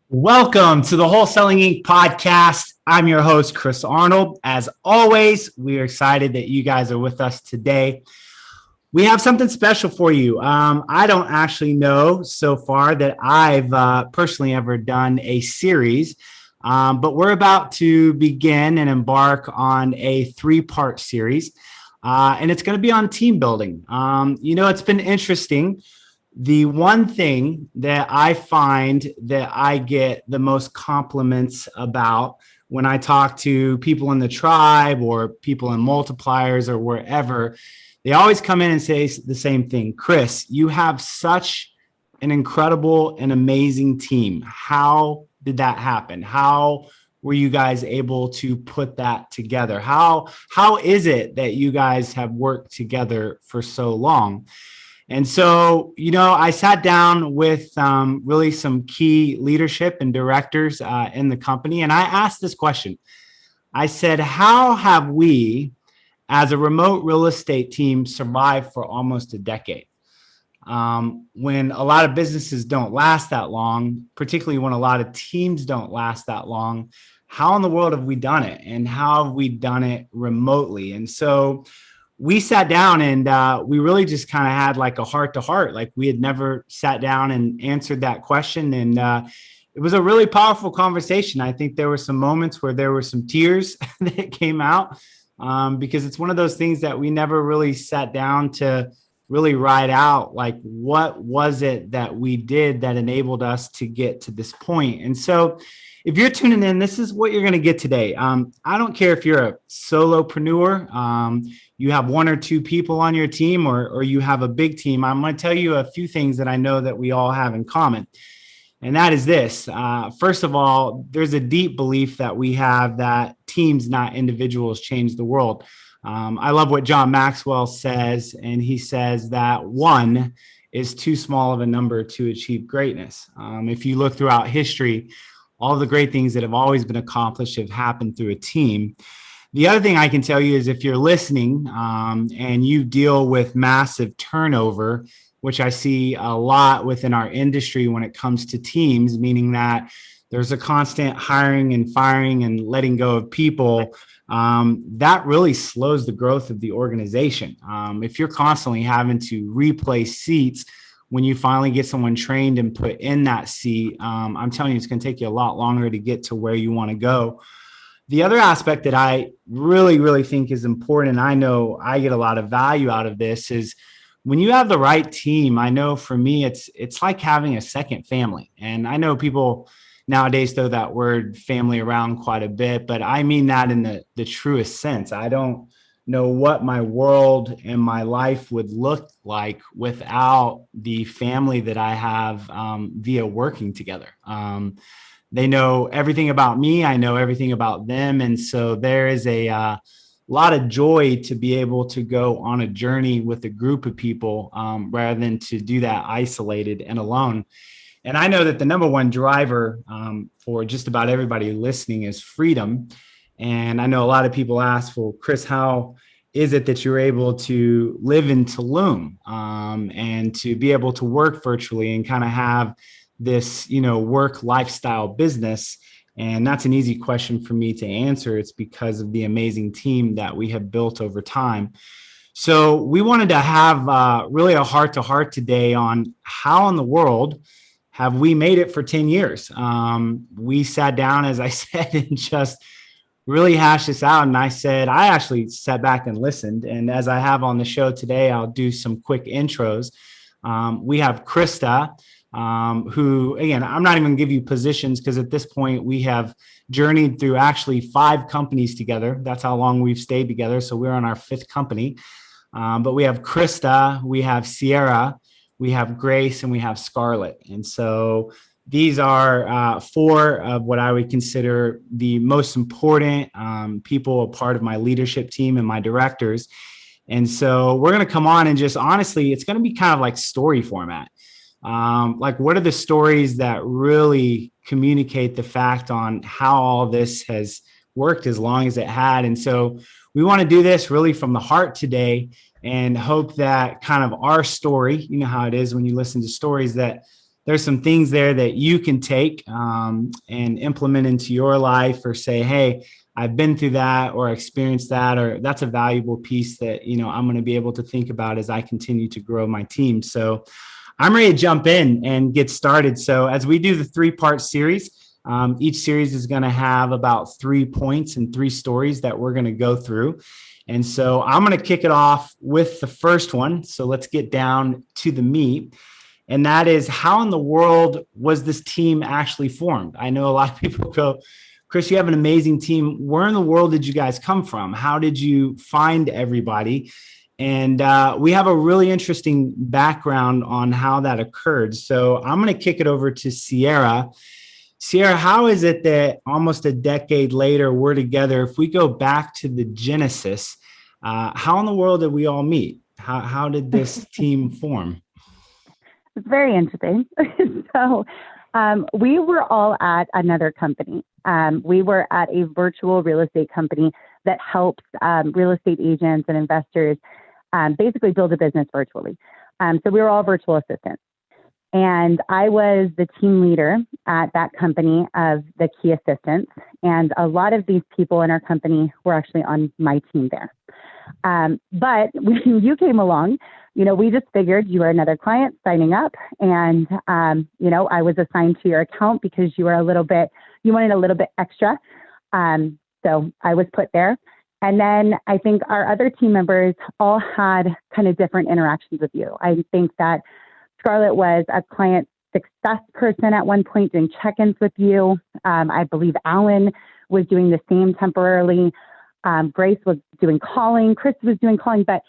Welcome to the Wholesaling Inc. podcast. I'm your host, Chris Arnold. As always, we are excited that you guys are with us today. We have something special for you. I don't actually know so far that I've personally ever done a series, but we're about to begin and embark on a three-part series, and it's going to be on team building. It's been interesting. The one thing that I find that I get the most compliments about when I talk to people in the tribe or people in multipliers or wherever, they always come in and say the same thing. Chris, you have such an incredible and amazing team. How did that happen? How were you guys able to put that together? How is it that you guys have worked together for so long? And so, I sat down with really some key leadership and directors in the company, and I asked this question. I said, how have we, as a remote real estate team, survived for almost a decade? When a lot of businesses don't last that long, particularly when a lot of teams don't last that long, how in the world have we done it? And how have we done it remotely? And so we sat down and we really just kind of had like a heart to heart. Like we had never sat down and answered that question. And it was a really powerful conversation. I think there were some moments where there were some tears that came out because it's one of those things that we never really sat down to really write out, like what was it that we did that enabled us to get to this point. And so if you're tuning in, this is what you're going to get today. I don't care if you're a solo-preneur, you have one or two people on your team, or you have a big team. I'm going to tell you a few things that I know that we all have in common. And that is this. First of all, there's a deep belief that we have that teams, not individuals, change the world. I love what John Maxwell says, and he says that one is too small of a number to achieve greatness. If you look throughout history, all the great things that have always been accomplished have happened through a team. The other thing I can tell you is if you're listening and you deal with massive turnover, which I see a lot within our industry when it comes to teams, meaning that there's a constant hiring and firing and letting go of people, that really slows the growth of the organization. If you're constantly having to replace seats, when you finally get someone trained and put in that seat, I'm telling you, it's going to take you a lot longer to get to where you want to go. The other aspect that I really, really think is important, and I know I get a lot of value out of this, is when you have the right team. I know for me, it's like having a second family. And I know people nowadays throw that word family around quite a bit, but I mean that in the truest sense. I don't know what my world and my life would look like without the family that I have via working together. They know everything about me. I know everything about them. And so there is a lot of joy to be able to go on a journey with a group of people rather than to do that isolated and alone. And I know that the number one driver for just about everybody listening is freedom. And I know a lot of people ask, well, Chris, how is it that you're able to live in Tulum and to be able to work virtually and kind of have this, work lifestyle business? And that's an easy question for me to answer. It's because of the amazing team that we have built over time. So we wanted to have really a heart to heart today on how in the world have we made it for 10 years? We sat down, as I said, and just really hashed this out. And I said, I actually sat back and listened. And as I have on the show today, I'll do some quick intros. We have Krista, who, again, I'm not even going to give you positions because at this point we have journeyed through actually 5 companies together. That's how long we've stayed together. So we're on our 5th company. But we have Krista, we have Sierra, we have Grace, and we have Scarlett. And so these are 4 of what I would consider the most important people, a part of my leadership team and my directors. And so we're going to come on and just honestly, it's going to be kind of like story format. Like, what are the stories that really communicate the fact on how all this has worked as long as it had? And so we want to do this really from the heart today and hope that kind of our story, you know how it is when you listen to stories, that there's some things there that you can take and implement into your life, or say, hey, I've been through that or experienced that, or that's a valuable piece that, I'm going to be able to think about as I continue to grow my team. So I'm ready to jump in and get started. So as we do the 3-part series, each series is going to have about 3 points and 3 stories that we're going to go through. And so I'm going to kick it off with the first one. So let's get down to the meat. And that is, how in the world was this team actually formed? I know a lot of people go, Chris, you have an amazing team. Where in the world did you guys come from? How did you find everybody? And we have a really interesting background on how that occurred. So I'm going to kick it over to Sierra. Sierra, how is it that almost a decade later we're together? If we go back to the genesis, how in the world did we all meet? How did this team form? It's very interesting. So we were all at another company. We were at a virtual real estate company that helps real estate agents and investors basically build a business virtually. So we were all virtual assistants. And I was the team leader at that company of the key assistants. And a lot of these people in our company were actually on my team there. But when you came along, we just figured you were another client signing up. And, I was assigned to your account because you wanted a little bit extra. So I was put there. And then I think our other team members all had kind of different interactions with you. I think that Scarlett was a client success person at one point, doing check-ins with you. I believe Alan was doing the same temporarily. Grace was doing calling. Chris was doing calling. But,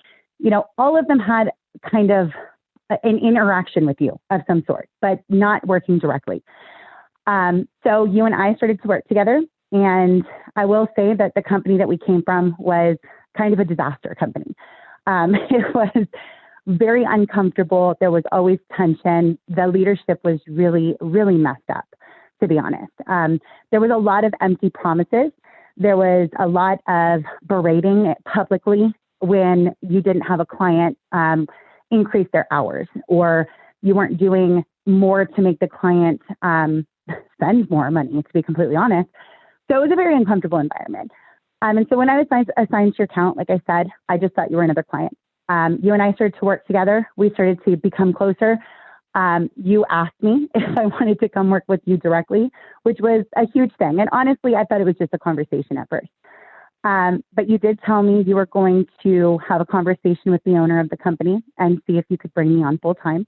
all of them had kind of an interaction with you of some sort, but not working directly. So you and I started to work together. And I will say that the company that we came from was kind of a disaster company. It was very uncomfortable. There was always tension. The leadership was really, really messed up, to be honest. There was a lot of empty promises. There was a lot of berating publicly when you didn't have a client increase their hours, or you weren't doing more to make the client spend more money, to be completely honest. So it was a very uncomfortable environment. And so when I was assigned to your account, like I said, I just thought you were another client. You and I started to work together. We started to become closer. You asked me if I wanted to come work with you directly, which was a huge thing. And honestly, I thought it was just a conversation at first. But you did tell me you were going to have a conversation with the owner of the company and see if you could bring me on full time.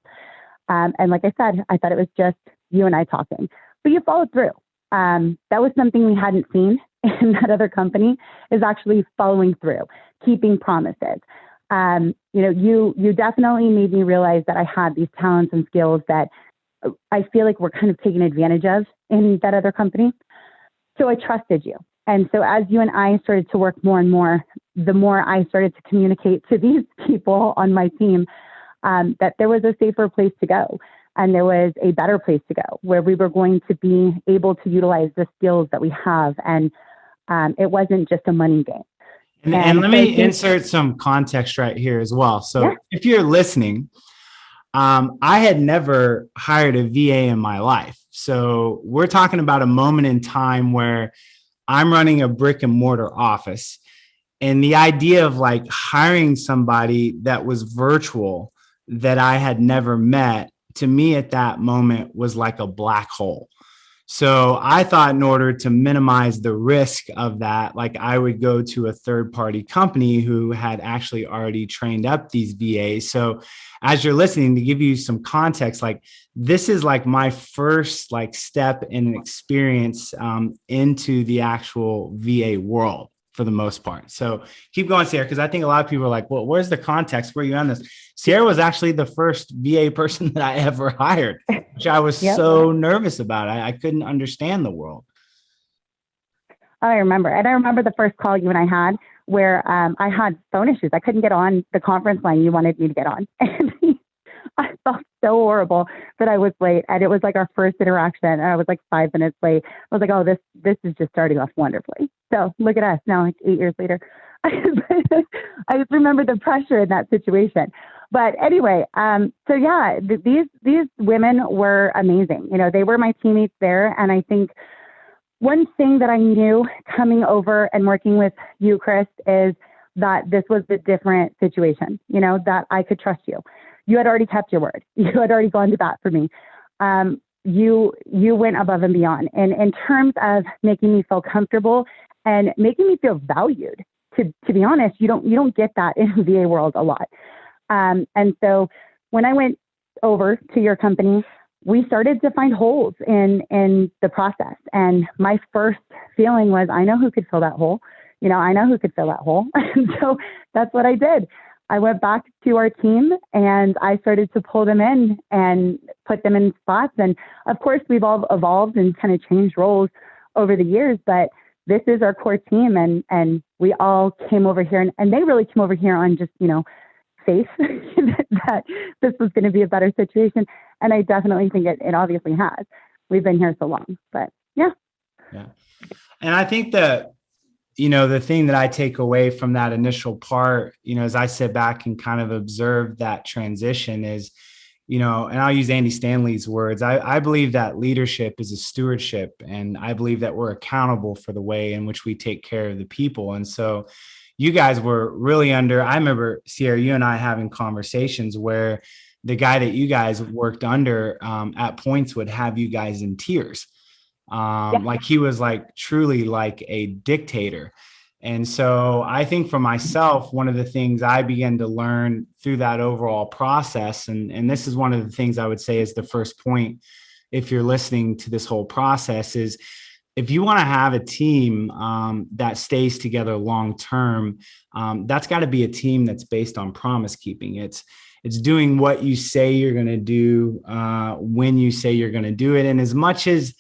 And like I said, I thought it was just you and I talking, but you followed through. That was something we hadn't seen in that other company, is actually following through, keeping promises. You definitely made me realize that I had these talents and skills that I feel like were kind of taken advantage of in that other company. So I trusted you. And so as you and I started to work more and more, the more I started to communicate to these people on my team that there was a safer place to go. And there was a better place to go where we were going to be able to utilize the skills that we have. And it wasn't just a money game. And let me insert some context right here as well. So if you're listening, I had never hired a VA in my life. So we're talking about a moment in time where I'm running a brick and mortar office. And the idea of like hiring somebody that was virtual that I had never met, to me at that moment was like a black hole. So I thought in order to minimize the risk of that, like I would go to a third party company who had actually already trained up these VAs. So as you're listening, to give you some context, like this is like my first like step in experience into the actual VA world for the most part. So keep going, Sierra, because I think a lot of people are like, well, where's the context? Where are you on this? Sierra was actually the first VA person that I ever hired, which I was so nervous about. I couldn't understand the world. I remember. And I remember the first call you and I had where I had phone issues. I couldn't get on the conference line you wanted me to get on. And I felt so horrible that I was late. And it was like our first interaction. And I was like 5 minutes late. I was like, oh, this is just starting off wonderfully. So look at us now, like 8 years later. I just remember the pressure in that situation. But anyway, so yeah, these women were amazing. You know, they were my teammates there. And I think one thing that I knew coming over and working with you, Chris, is that this was a different situation, you know, that I could trust you. You had already kept your word. You had already gone to bat for me. You went above and beyond. And in terms of making me feel comfortable and making me feel valued, to be honest, you don't get that in the VA world a lot. And so when I went over to your company, we started to find holes in the process. And my first feeling was, I know who could fill that hole. You know, I know who could fill that hole. And so that's what I did. I went back to our team and I started to pull them in and put them in spots. And of course, we've all evolved and kind of changed roles over the years, but this is our core team. And we all came over here and they really came over here on just, you know, faith that this was going to be a better situation. And I definitely think it obviously has. We've been here so long, but yeah. Yeah. And I think that, you know, the thing that I take away from that initial part, you know, as I sit back and kind of observe that transition is, you know, and I'll use Andy Stanley's words. I believe that leadership is a stewardship, and I believe that we're accountable for the way in which we take care of the people. And so you guys were really I remember, Sierra, you and I having conversations where the guy that you guys worked under at points would have you guys in tears. Like he was like truly like a dictator. And so I think for myself, one of the things I began to learn through that overall process, and this is one of the things I would say is the first point, if you're listening to this whole process, is if you want to have a team that stays together long term, that's got to be a team that's based on promise keeping. It's doing what you say you're going to do when you say you're going to do it. And as much as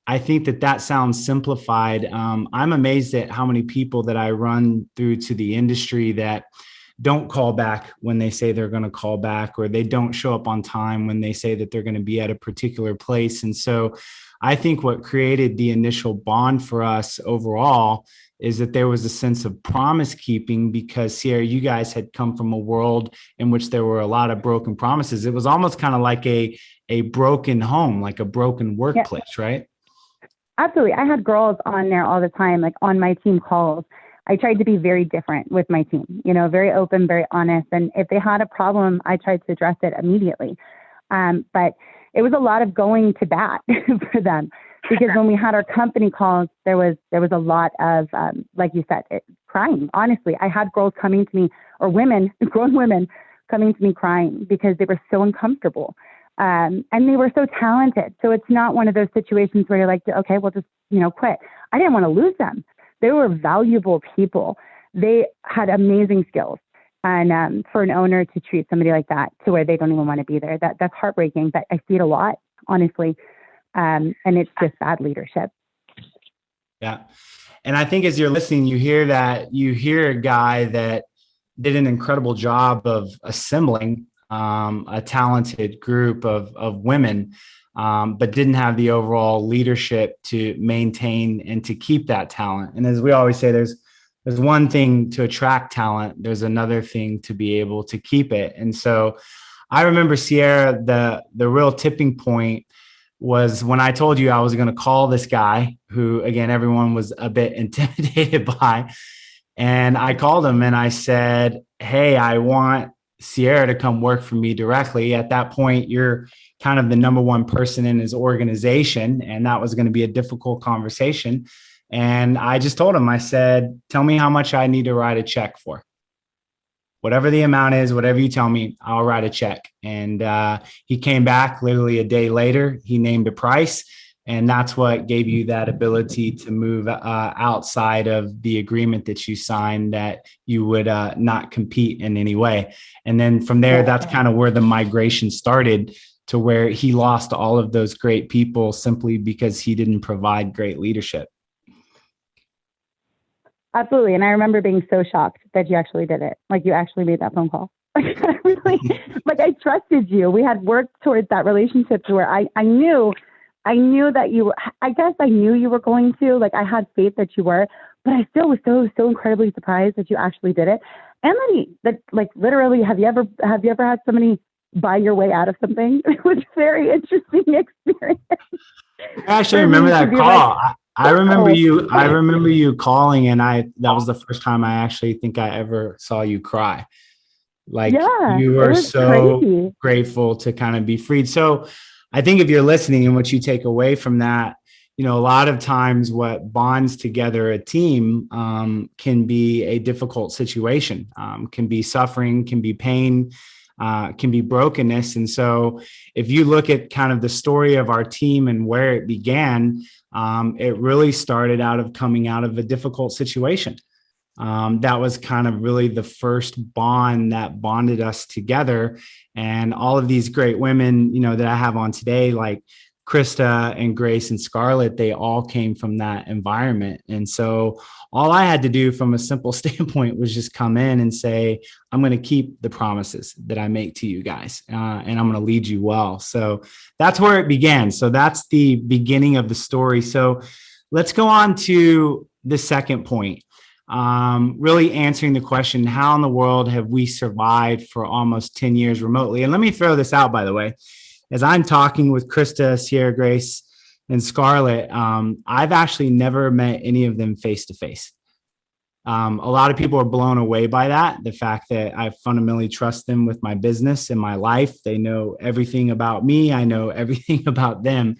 I think that sounds simplified, I'm amazed at how many people that I run through to the industry that don't call back when they say they're going to call back, or they don't show up on time when they say that they're going to be at a particular place. And so I think what created the initial bond for us overall is that there was a sense of promise keeping, because Sierra, you guys had come from a world in which there were a lot of broken promises. It was almost kind of like a broken home, like a broken workplace, right? Absolutely. I had girls on there all the time, like on my team calls. I tried to be very different with my team, you know, very open, very honest. And if they had a problem, I tried to address it immediately. But it was a lot of going to bat for them, because when we had our company calls, there was a lot of, like you said, crying. Honestly, I had girls coming to me, or women, grown women coming to me crying because they were so uncomfortable. And they were so talented. So it's not one of those situations where you're like, okay, we'll just, you know, quit. I didn't want to lose them. They were valuable people. They had amazing skills. And for an owner to treat somebody like that to where they don't even want to be there, that's heartbreaking. But I see it a lot, honestly. And it's just bad leadership. Yeah. And I think as you're listening, you hear a guy that did an incredible job of assembling a talented group of women, but didn't have the overall leadership to maintain and to keep that talent. And as we always say, there's one thing to attract talent. There's another thing to be able to keep it. And so I remember, Sierra, the real tipping point was when I told you I was going to call this guy who, again, everyone was a bit intimidated by. And I called him and I said, hey, I want Sierra to come work for me directly. At that point, you're kind of the number one person in his organization, and that was going to be a difficult conversation. And I just told him, I said, tell me how much I need to write a check for. Whatever the amount is, whatever you tell me, I'll write a check. And he came back literally a day later. He named a price. And that's what gave you that ability to move outside of the agreement that you signed, that you would not compete in any way. And then from there, that's kind of where the migration started, to where he lost all of those great people simply because he didn't provide great leadership. Absolutely. And I remember being so shocked that you actually did it. Like, you actually made that phone call. I trusted you. We had worked towards that relationship to where I knew that you were, I guess I knew you were going to, like, I had faith that you were, but I still was so incredibly surprised that you actually did it. and that like literally, have you ever had somebody buy your way out of something? It was a very interesting experience. I actually For remember me to that be call. like, I remember wow. you. I remember you calling, and that was the first time I actually think I ever saw you cry. Like Yeah, you it were was so crazy. grateful to kind of be freed. So I think if you're listening and what you take away from that, a lot of times what bonds together a team can be a difficult situation, can be suffering, can be pain, can be brokenness. And so if you look at kind of the story of our team and where it began, it really started out of coming out of a difficult situation. That was kind of really the first bond that bonded us together. And all of these great women, that I have on today, like Krista and Grace and Scarlett, they all came from that environment. And so all I had to do from a simple standpoint was just come in and say, I'm going to keep the promises that I make to you guys, and I'm going to lead you well. So that's where it began. So that's the beginning of the story. So let's go on to the second point. Really answering the question, how in the world have we survived for almost 10 years remotely? And let me throw this out, by the way, as I'm talking with Krista, Sierra, Grace, and Scarlett, I've actually never met any of them face to face. A lot of people are blown away by that. The fact that I fundamentally trust them with my business and my life. They know everything about me. I know everything about them.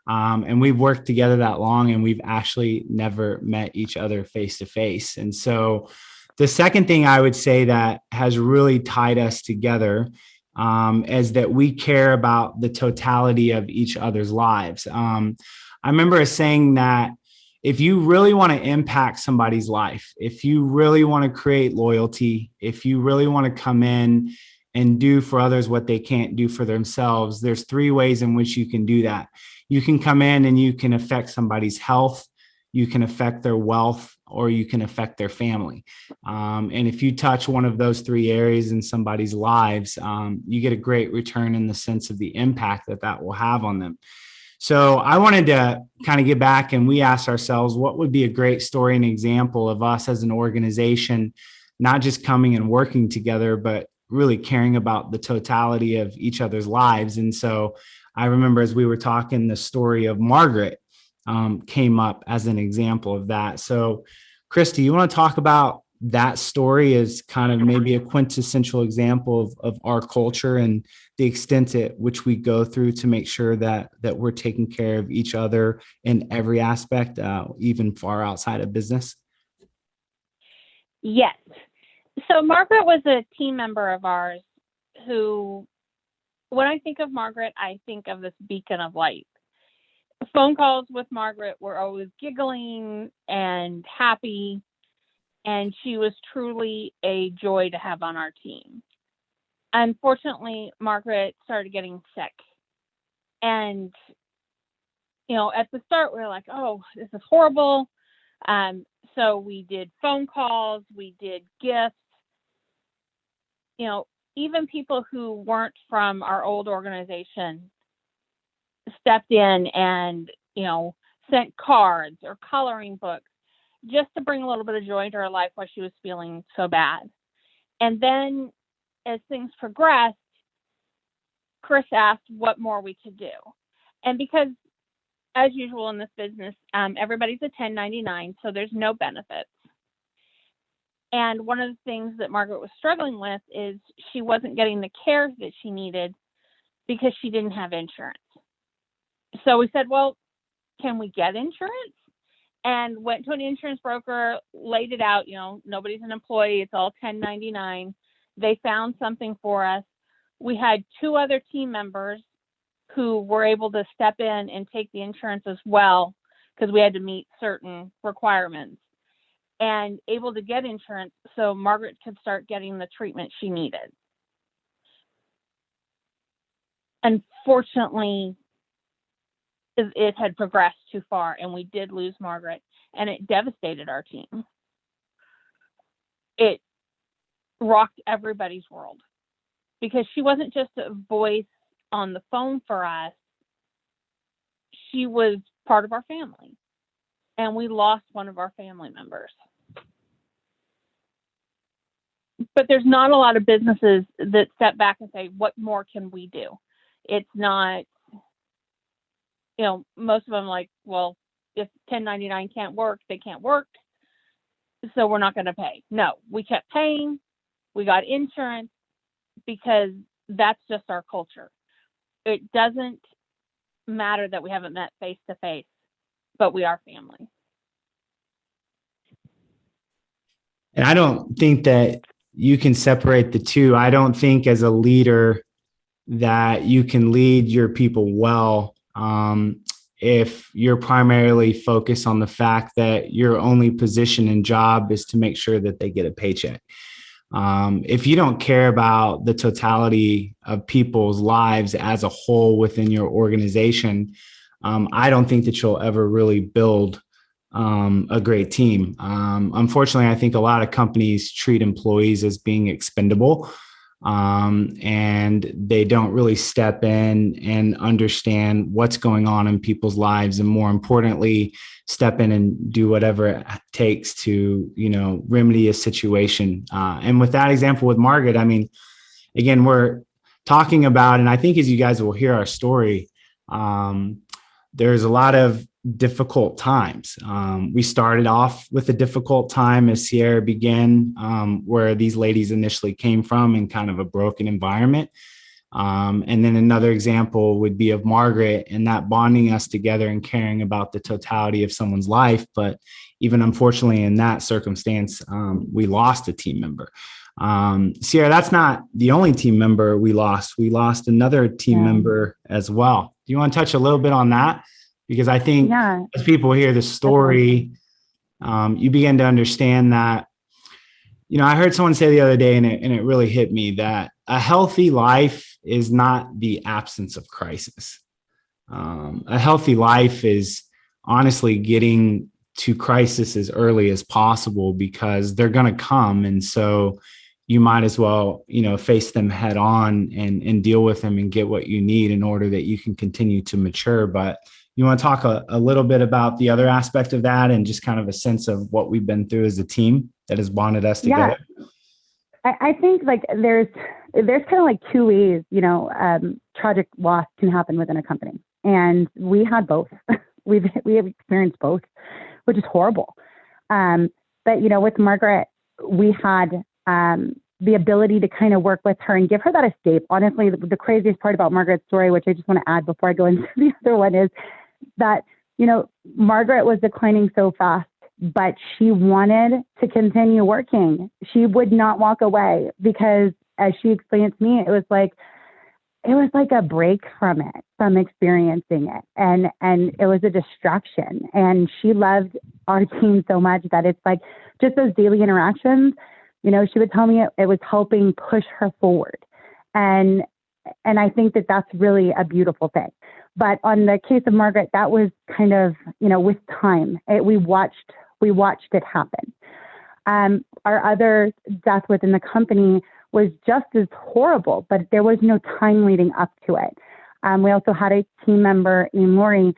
And we've worked together that long, and we've actually never met each other face to face. And so the second thing I would say that has really tied us together is that we care about the totality of each other's lives. I remember saying that if you really want to impact somebody's life, if you really want to create loyalty, if you really want to come in and do for others what they can't do for themselves, there's three ways in which you can do that. You can come in and you can affect somebody's health, you can affect their wealth, or you can affect their family. And if you touch one of those three areas in somebody's lives, you get a great return in the sense of the impact that that will have on them. So I wanted to kind of get back, and we asked ourselves, what would be a great story and example of us as an organization, not just coming and working together, but really caring about the totality of each other's lives. And so I remember as we were talking, the story of Margaret came up as an example of that. So Christy, you want to talk about that story as kind of maybe a quintessential example of our culture and the extent at which we go through to make sure that we're taking care of each other in every aspect, even far outside of business? Yes. So Margaret was a team member of ours who, when I think of Margaret, I think of this beacon of light. Phone calls with Margaret were always giggling and happy, and she was truly a joy to have on our team. Unfortunately, Margaret started getting sick. And, at the start, we were like, oh, this is horrible. So we did phone calls, we did gifts. Even people who weren't from our old organization stepped in and, sent cards or coloring books just to bring a little bit of joy into her life while she was feeling so bad. And then as things progressed, Chris asked what more we could do. And because, as usual in this business, everybody's a 1099, so there's no benefits. And one of the things that Margaret was struggling with is she wasn't getting the care that she needed because she didn't have insurance. So we said, well, can we get insurance? And went to an insurance broker, laid it out, nobody's an employee, it's all 1099. They found something for us. We had two other team members who were able to step in and take the insurance as well, because we had to meet certain requirements, and able to get insurance so Margaret could start getting the treatment she needed. Unfortunately, it had progressed too far, and we did lose Margaret, and it devastated our team. It rocked everybody's world because she wasn't just a voice on the phone for us. She was part of our family, and we lost one of our family members. but there's not a lot of businesses that step back and say, what more can we do? It's not, most of them like, well, if 1099 can't work, they can't work. So we're not going to pay. No, we kept paying. We got insurance because that's just our culture. It doesn't matter that we haven't met face to face, but we are family. And I don't think that you can separate the two. I don't think as a leader that you can lead your people well if you're primarily focused on the fact that your only position and job is to make sure that they get a paycheck. If you don't care about the totality of people's lives as a whole within your organization, I don't think that you'll ever really build a great team. Unfortunately, I think a lot of companies treat employees as being expendable, and they don't really step in and understand what's going on in people's lives, and more importantly, step in and do whatever it takes to, remedy a situation. And with that example with Margaret, I mean, again, we're talking about, and I think as you guys will hear our story, there's a lot of difficult times. We started off with a difficult time as Sierra began, where these ladies initially came from in kind of a broken environment. And then another example would be of Margaret and that bonding us together and caring about the totality of someone's life. But even unfortunately in that circumstance, we lost a team member. Sierra, that's not the only team member we lost. We lost another team member as well. Do you want to touch a little bit on that? Because I think as people hear the story, you begin to understand that, I heard someone say the other day, and it really hit me, that a healthy life is not the absence of crisis. A healthy life is honestly getting to crisis as early as possible, because they're going to come. And so you might as well, face them head on and deal with them and get what you need in order that you can continue to mature. But you want to talk a little bit about the other aspect of that and just kind of a sense of what we've been through as a team that has bonded us together? Yeah. I think like there's kind of like two ways, tragic loss can happen within a company. And we had both. we have experienced both, which is horrible. But, with Margaret, we had the ability to kind of work with her and give her that escape. Honestly, the craziest part about Margaret's story, which I just want to add before I go into the other one, is that, Margaret was declining so fast, but she wanted to continue working. She would not walk away because, as she explained to me, it was like a break from experiencing it. And it was a distraction. And she loved our team so much that it's like just those daily interactions, she would tell me it was helping push her forward. And I think that that's really a beautiful thing. But on the case of Margaret, that was kind of, with time, we watched it happen. Our other death within the company was just as horrible, but there was no time leading up to it. We also had a team member named Lori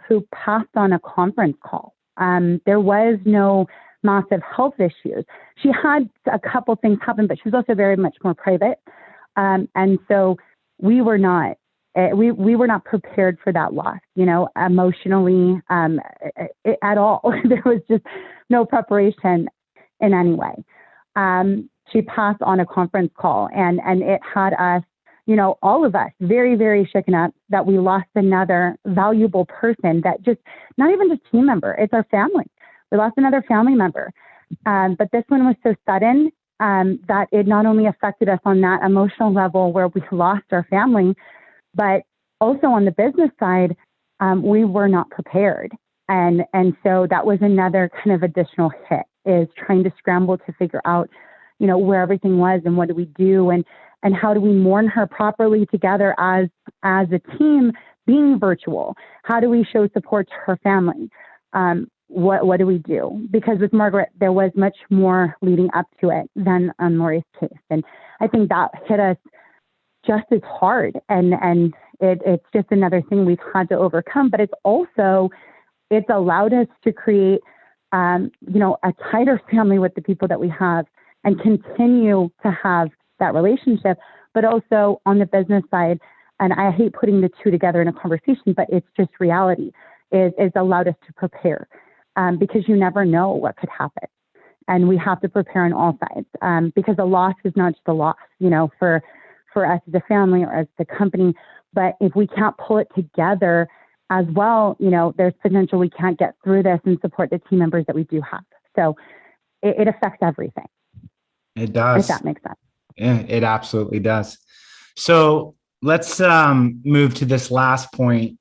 who passed on a conference call. There was no massive health issues. She had a couple things happen, but she was also very much more private. And so we were not prepared for that loss, emotionally at all. There was just no preparation in any way. She passed on a conference call, and it had us, all of us very, very shaken up that we lost another valuable person that just, not even just team member, it's our family. We lost another family member. But this one was so sudden that it not only affected us on that emotional level where we lost our family, but also on the business side, we were not prepared. And so that was another kind of additional hit, is trying to scramble to figure out, where everything was and what do we do and how do we mourn her properly together as a team being virtual? How do we show support to her family? What do we do? Because with Margaret, there was much more leading up to it than on Lori's case. And I think that hit us just as hard. And it's just another thing we've had to overcome. But it's allowed us to create, a tighter family with the people that we have. and continue to have that relationship, but also on the business side. And I hate putting the two together in a conversation, but it's just reality is allowed us to prepare because you never know what could happen. And we have to prepare on all sides because a loss is not just a loss, for us as a family or as the company. But if we can't pull it together as well, there's potential we can't get through this and support the team members that we do have. So it affects everything. It does. If that makes sense. Yeah, it absolutely does. So let's move to this last point,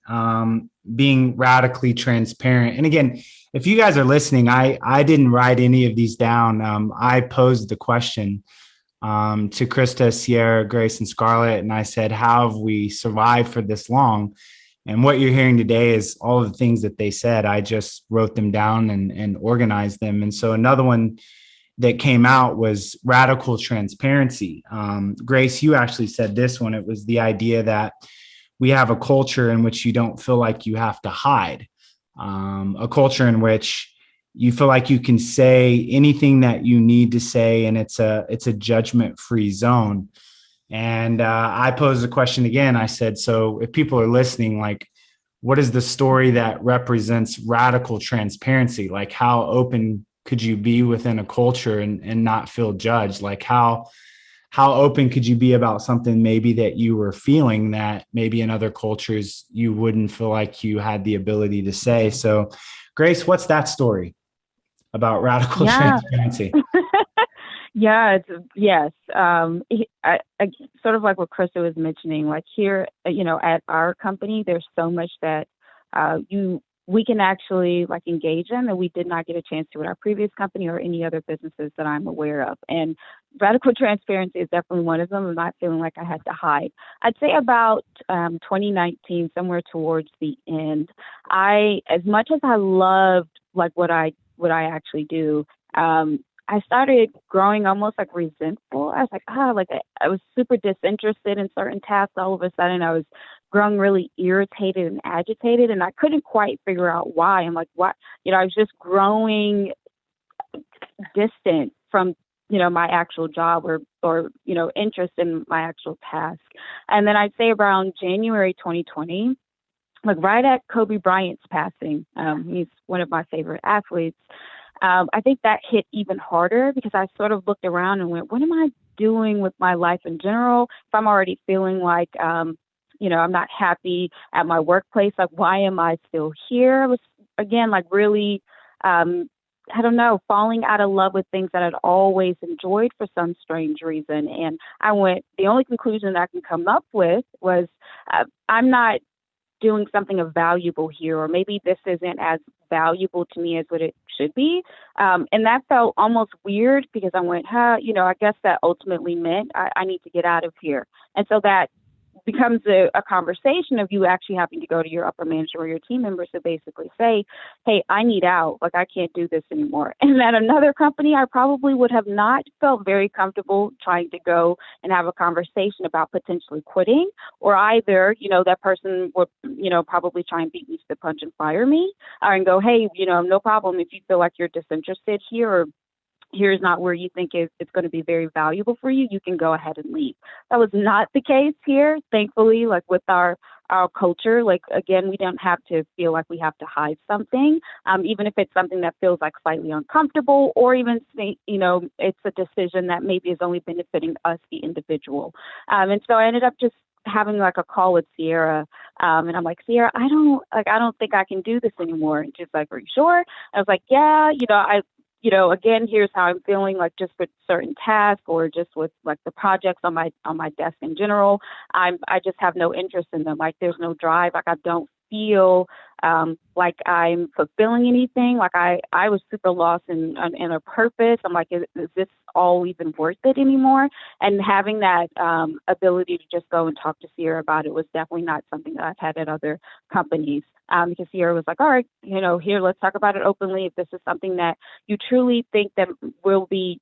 being radically transparent. And again, if you guys are listening, I didn't write any of these down. I posed the question to Krista, Sierra, Grace, and Scarlett, and I said, how have we survived for this long? And what you're hearing today is all of the things that they said. I just wrote them down and organized them. And so another one that came out was radical transparency. Grace, you actually said this one. It was the idea that we have a culture in which you don't feel like you have to hide, a culture in which you feel like you can say anything that you need to say, and it's a judgment-free zone. And I posed the question again. I said, so if people are listening, like, what is the story that represents radical transparency? Like, how open could you be within a culture and not feel judged? Like how open could you be about something maybe that you were feeling that maybe in other cultures you wouldn't feel like you had the ability to say? So Grace, what's that story about radical transparency? Yes. I sort of like what Krista was mentioning, like here, at our company, there's so much that we can actually like engage in that we did not get a chance to at our previous company or any other businesses that I'm aware of. And radical transparency is definitely one of them. I'm not feeling like I had to hide. I'd say about 2019, somewhere towards the end, as much as I loved like what I actually do, I started growing almost like resentful. I was like, I was super disinterested in certain tasks. All of a sudden I was growing really irritated and agitated, and I couldn't quite figure out why. I'm like, what? I was just growing distant from, my actual job or interest in my actual task. And then I'd say around January 2020, like right at Kobe Bryant's passing, he's one of my favorite athletes. I think that hit even harder because I sort of looked around and went, what am I doing with my life in general? If I'm already feeling like, I'm not happy at my workplace, like, why am I still here? I was, again, like really, falling out of love with things that I'd always enjoyed for some strange reason. And the only conclusion that I can come up with was I'm not doing something of valuable here, or maybe this isn't as valuable to me as what it should be. And that felt almost weird because I went, I guess that ultimately meant I need to get out of here. And so that becomes a conversation of you actually having to go to your upper manager or your team members to basically say, hey, I need out. Like, I can't do this anymore. And at another company, I probably would have not felt very comfortable trying to go and have a conversation about potentially quitting, or either, that person would, probably try and beat me to the punch and fire me, and go, hey, no problem. If you feel like you're disinterested here, or here's not where you think it's going to be very valuable for you, you can go ahead and leave. That was not the case here, thankfully. Like with our culture, like, again, we don't have to feel like we have to hide something, even if it's something that feels like slightly uncomfortable, or even, it's a decision that maybe is only benefiting us, the individual. And so I ended up just having like a call with Sierra, and I'm like, Sierra, I don't think I can do this anymore. And she's like, are you sure? I was like, yeah, again, here's how I'm feeling, like just with certain tasks or just with like the projects on my desk in general. I just have no interest in them. Like, there's no drive. Like, I don't feel like I'm fulfilling anything. Like I was super lost in a purpose. I'm like, is this all even worth it anymore? And having that ability to just go and talk to Sierra about it was definitely not something that I've had at other companies. Because Sierra was like, all right, here, let's talk about it openly. If this is something that you truly think that will be,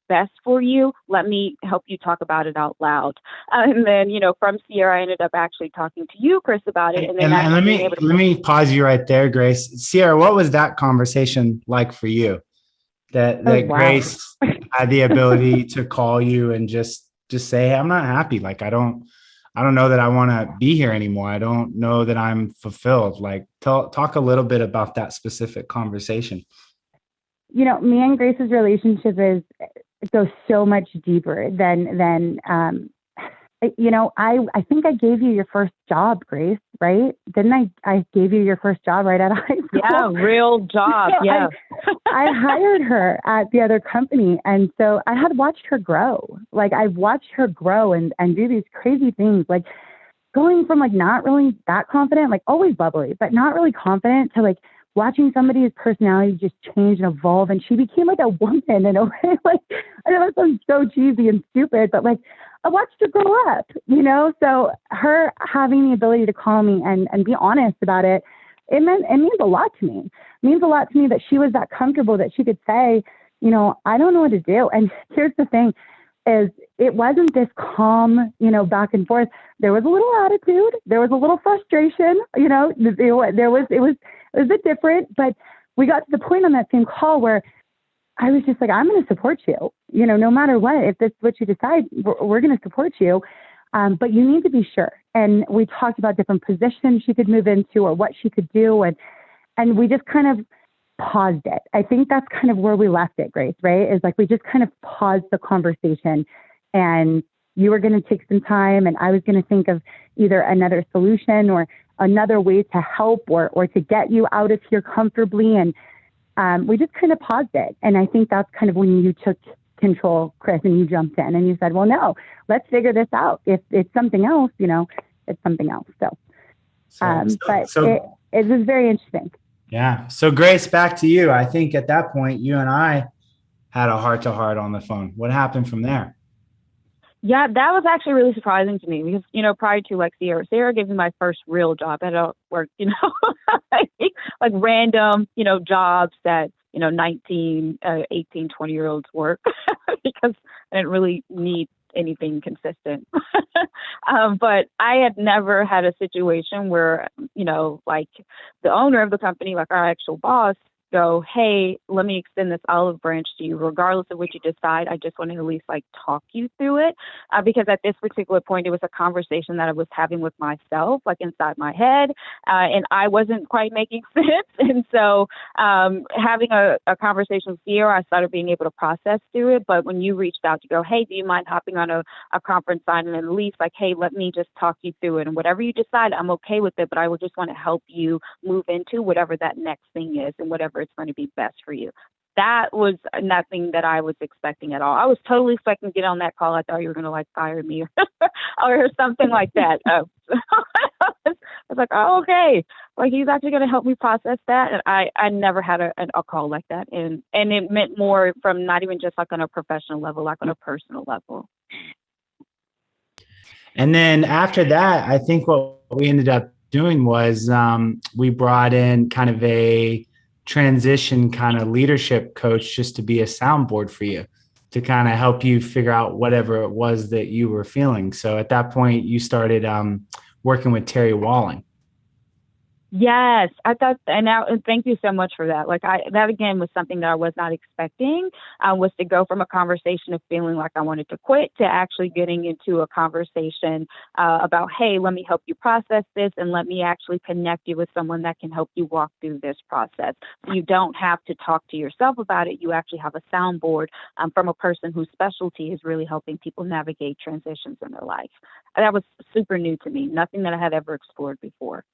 best for you, let me help you talk about it out loud. And then, from Sierra, I ended up actually talking to you, Chris, about it. And then let me pause you right there, Grace. Sierra, what was that conversation like for you? that Oh, that wow. Grace had the ability to call you and just say, hey, I'm not happy. Like, I don't know that I want to be here anymore. I don't know that I'm fulfilled. Like, talk a little bit about that specific conversation. Me and Grace's relationship it goes so much deeper than I think I gave you your first job, Grace, right? Didn't I gave you your first job right out of high school? Yeah, real job. Yeah. I hired her at the other company. And so I had watched her grow. Like, I've watched her grow and do these crazy things, like going from like not really that confident, like always bubbly, but not really confident, to like watching somebody's personality just change and evolve. And she became like a woman in a way. Like, I know that sounds so cheesy and stupid, but like, I watched her grow up, So her having the ability to call me and be honest about it, it means a lot to me. It means a lot to me that she was that comfortable that she could say, I don't know what to do. And here's the thing is, it wasn't this calm, back and forth. There was a little attitude. There was a little frustration, it was a bit different, but we got to the point on that same call where I was just like, I'm going to support you, no matter what. If this is what you decide, we're going to support you. But you need to be sure. And we talked about different positions she could move into or what she could do. And we just kind of paused it. I think that's kind of where we left it, Grace, right? Is like, we just kind of paused the conversation, and you were going to take some time and I was going to think of either another solution or another way to help or to get you out of here comfortably. And we just kind of paused it. And I think that's kind of when you took control, Chris, and you jumped in and you said, well, no, let's figure this out. If it's something else, it's something else. It was very interesting. Yeah. So Grace, back to you. I think at that point, you and I had a heart to heart on the phone. What happened from there? Yeah, that was actually really surprising to me because, prior to like Sierra gave me my first real job. I don't work, like random, jobs that, 19, 18, 20-year-olds work because I didn't really need anything consistent. But I had never had a situation where, like the owner of the company, like our actual boss, go, hey, let me extend this olive branch to you, regardless of what you decide. I just want to at least like talk you through it. Because at this particular point, it was a conversation that I was having with myself, like inside my head, and I wasn't quite making sense. And so having a conversation with Sierra, I started being able to process through it. But when you reached out to go, hey, do you mind hopping on a conference line and at least like, hey, let me just talk you through it. And whatever you decide, I'm okay with it, but I would just want to help you move into whatever that next thing is and whatever it's going to be best for you. That was nothing that I was expecting at all. I was totally expecting to get on that call. I thought you were going to like fire me or something like that. I was like, oh, okay. Like, he's actually going to help me process that. And I never had a call like that. And it meant more from not even just like on a professional level, like on a personal level. And then after that, I think what we ended up doing was we brought in kind of a transition kind of leadership coach just to be a soundboard for you, to kind of help you figure out whatever it was that you were feeling. So at that point, you started working with Terry Walling. Yes, I thought, and thank you so much for that. Like that again was something that I was not expecting, was to go from a conversation of feeling like I wanted to quit to actually getting into a conversation about, hey, let me help you process this and let me actually connect you with someone that can help you walk through this process. So you don't have to talk to yourself about it. You actually have a soundboard from a person whose specialty is really helping people navigate transitions in their life. That was super new to me, nothing that I had ever explored before.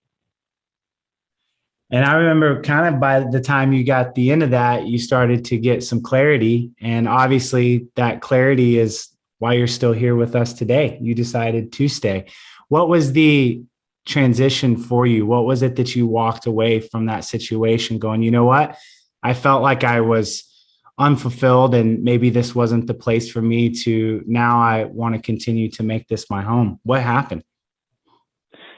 And I remember kind of by the time you got the end of that, you started to get some clarity. And obviously that clarity is why you're still here with us today. You decided to stay. What was the transition for you? What was it that you walked away from that situation going, you know what? I felt like I was unfulfilled and maybe this wasn't the place for me to, now I want to continue to make this my home. What happened?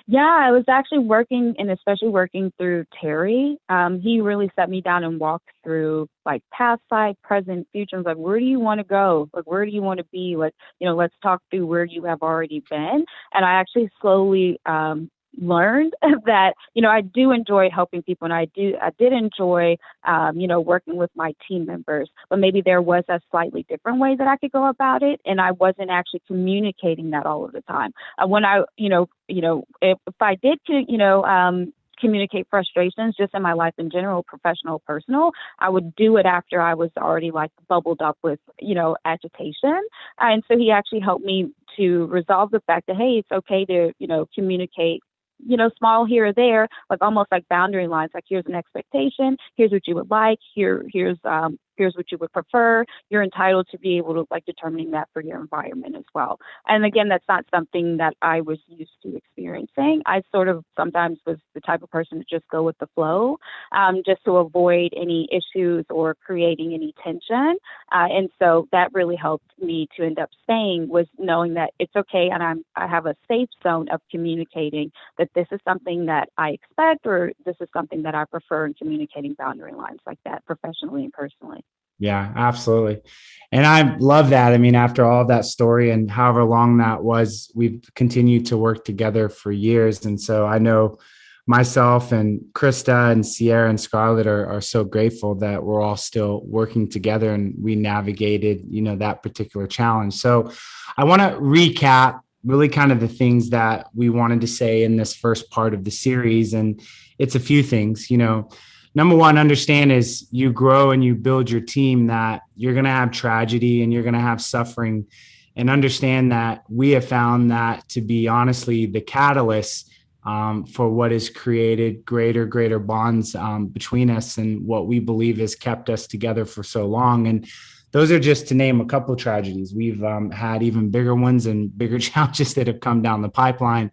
Yeah, I was actually working, and especially working through Terry. He really set me down and walked through like past, side, present, future. I was like, where do you want to go? Like, where do you want to be? Like, let's talk through where you have already been. And I actually slowly learned that, I do enjoy helping people, and I did enjoy, working with my team members, but maybe there was a slightly different way that I could go about it. And I wasn't actually communicating that all of the time. When I, if I did, communicate frustrations just in my life in general, professional, personal, I would do it after I was already like bubbled up with, agitation. And so he actually helped me to resolve the fact that, hey, it's okay to, communicate, small here or there, like almost like boundary lines, like here's an expectation, here's what you would like, here's what you would prefer. You're entitled to be able to like determining that for your environment as well. And again, that's not something that I was used to experiencing. I sort of sometimes was the type of person to just go with the flow, just to avoid any issues or creating any tension. And so that really helped me to end up staying, was knowing that it's okay, and I have a safe zone of communicating that this is something that I expect, or this is something that I prefer, in communicating boundary lines like that professionally and personally. Yeah, absolutely. And I love that. I mean, after all of that story and however long that was, we've continued to work together for years. And so I know myself and Krista and Sierra and Scarlett are so grateful that we're all still working together and we navigated, that particular challenge. So I want to recap really kind of the things that we wanted to say in this first part of the series. And it's a few things, Number one, understand is you grow and you build your team, that you're going to have tragedy and you're going to have suffering, and understand that we have found that to be honestly the catalyst for what has created greater bonds between us, and what we believe has kept us together for so long. And those are just to name a couple of tragedies. We've had even bigger ones and bigger challenges that have come down the pipeline.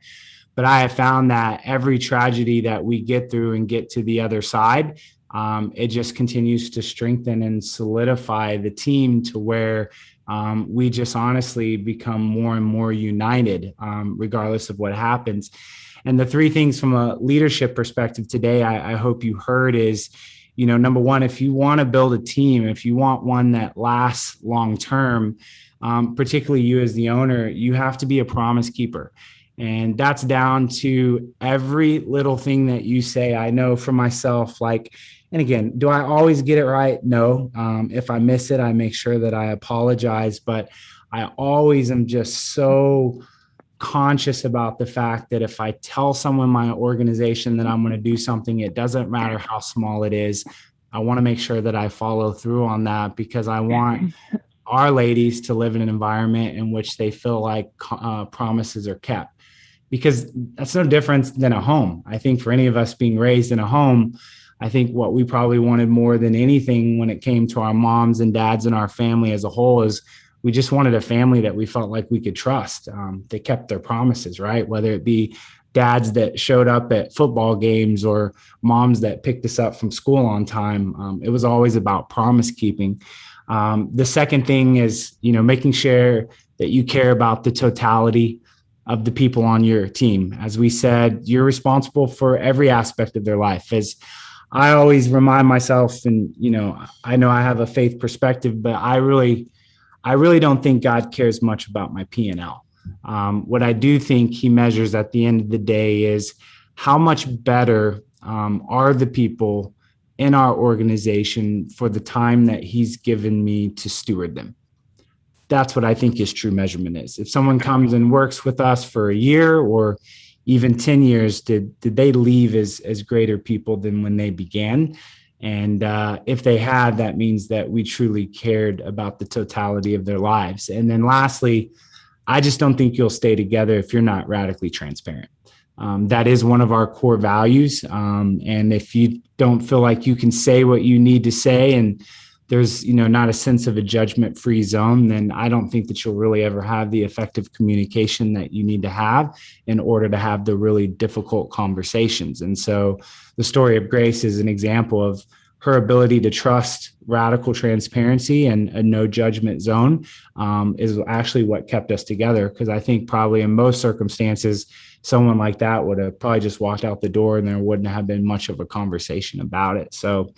But I have found that every tragedy that we get through and get to the other side, it just continues to strengthen and solidify the team to where we just honestly become more and more united, regardless of what happens. And the three things from a leadership perspective today, I hope you heard is, number one, if you want to build a team, if you want one that lasts long term, particularly you as the owner, you have to be a promise keeper. And that's down to every little thing that you say. I know for myself, and again, do I always get it right? No. If I miss it, I make sure that I apologize. But I always am just so conscious about the fact that if I tell someone in my organization that I'm going to do something, it doesn't matter how small it is. I want to make sure that I follow through on that, because I want our ladies to live in an environment in which they feel like promises are kept. Because that's no different than a home. I think for any of us being raised in a home, I think what we probably wanted more than anything when it came to our moms and dads and our family as a whole is we just wanted a family that we felt like we could trust. They kept their promises, right? Whether it be dads that showed up at football games or moms that picked us up from school on time. It was always about promise keeping. The second thing is, making sure that you care about the totality of the people on your team. As we said, you're responsible for every aspect of their life. As I always remind myself, and, I know I have a faith perspective, but I really don't think God cares much about my P&L. What I do think he measures at the end of the day is how much better are the people in our organization for the time that he's given me to steward them. That's what I think his true measurement is. If someone comes and works with us for a year or even 10 years, did they leave as greater people than when they began? And if they have, that means that we truly cared about the totality of their lives. And then lastly, I just don't think you'll stay together if you're not radically transparent. That is one of our core values. And if you don't feel like you can say what you need to say, and there's, not a sense of a judgment-free zone, then I don't think that you'll really ever have the effective communication that you need to have in order to have the really difficult conversations. And so the story of Grace is an example of her ability to trust radical transparency and a no judgment zone is actually what kept us together. Because I think probably in most circumstances, someone like that would have probably just walked out the door and there wouldn't have been much of a conversation about it. So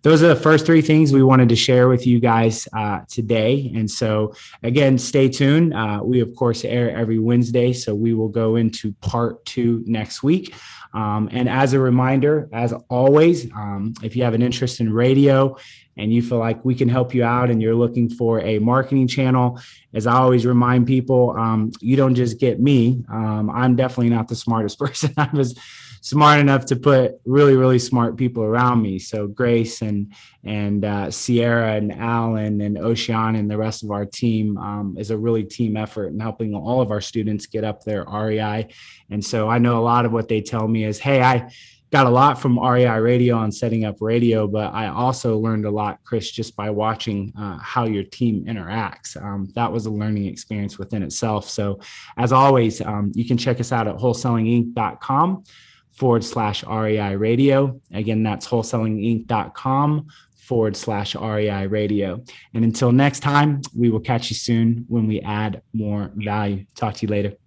those are the first three things we wanted to share with you guys today. And so again, stay tuned. We of course air every Wednesday, so we will go into part 2 next week. And as a reminder, as always, if you have an interest in radio and you feel like we can help you out and you're looking for a marketing channel, as I always remind people, you don't just get me. I'm definitely not the smartest person. I was smart enough to put really, really smart people around me. So Grace and Sierra and Alan and Ocean and the rest of our team is a really team effort in helping all of our students get up their REI. And so I know a lot of what they tell me is, hey, I got a lot from REI radio on setting up radio, but I also learned a lot, Chris, just by watching how your team interacts. That was a learning experience within itself. So as always, you can check us out at wholesalinginc.com/REI radio. Again, that's wholesalinginc.com/REI radio. And until next time, we will catch you soon when we add more value. Talk to you later.